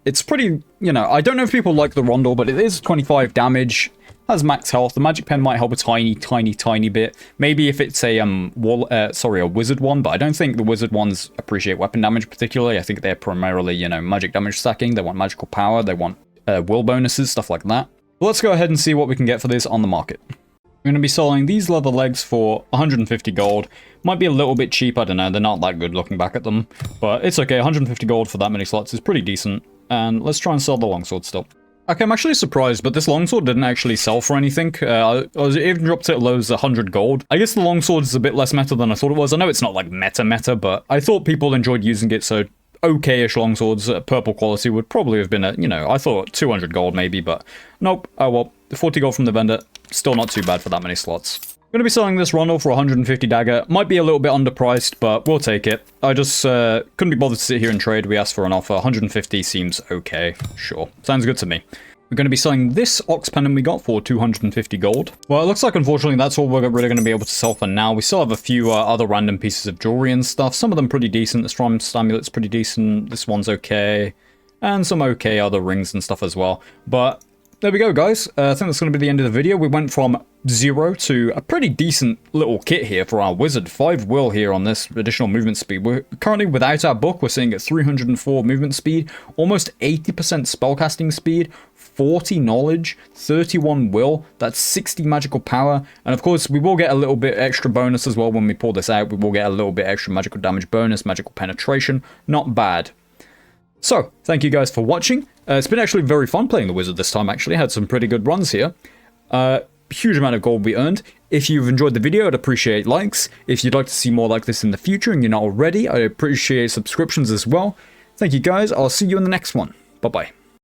It's pretty, you know, I don't know if people like the rondel, but it is 25 damage. Has max health. The magic pen might help a tiny bit. Maybe if it's a a wizard one, but I don't think the wizard ones appreciate weapon damage particularly. I think they're primarily, you know, magic damage stacking. They want magical power. They want will bonuses, stuff like that. But let's go ahead and see what we can get for this on the market. We're going to be selling these leather legs for 150 gold. Might be a little bit cheap, I don't know. They're not that good looking back at them, but it's okay. 150 gold for that many slots is pretty decent. And let's try and sell the longsword still. Okay, I'm actually surprised, but this longsword didn't actually sell for anything. I even dropped it at low as 100 gold. I guess the longsword is a bit less meta than I thought it was. I know it's not like meta, but I thought people enjoyed using it, so okay-ish longswords at purple quality would probably have been a, you know, I thought 200 gold maybe, but nope. Oh well, 40 gold from the vendor, still not too bad for that many slots. I'm going to be selling this rondel for 150 dagger. Might be a little bit underpriced, but we'll take it. I just couldn't be bothered to sit here and trade. We asked for an offer. 150 seems okay. Sure. Sounds good to me. We're going to be selling this ox pendant we got for 250 gold. Well, it looks like, unfortunately, that's all we're really going to be able to sell for now. We still have a few other random pieces of jewelry and stuff. Some of them pretty decent. The Strong Amulet's pretty decent. This one's okay. And some okay other rings and stuff as well. But there we go, guys. I think that's going to be the end of the video. We went from 0 to a pretty decent little kit here for our wizard. 5 will here on this additional movement speed. We're currently, without our book, we're sitting at 304 movement speed, almost 80% spellcasting speed, 40 knowledge, 31 will, that's 60 magical power, and of course we will get a little bit extra bonus as well when we pull this out. We will get a little bit extra magical damage bonus, magical penetration. Not bad. So, thank you guys for watching. It's been actually very fun playing the wizard this time, actually. I had some pretty good runs here. Huge amount of gold we earned. If you've enjoyed the video, I'd appreciate likes. If you'd like to see more like this in the future and you're not already, I'd appreciate subscriptions as well. Thank you guys. I'll see you in the next one. Bye-bye.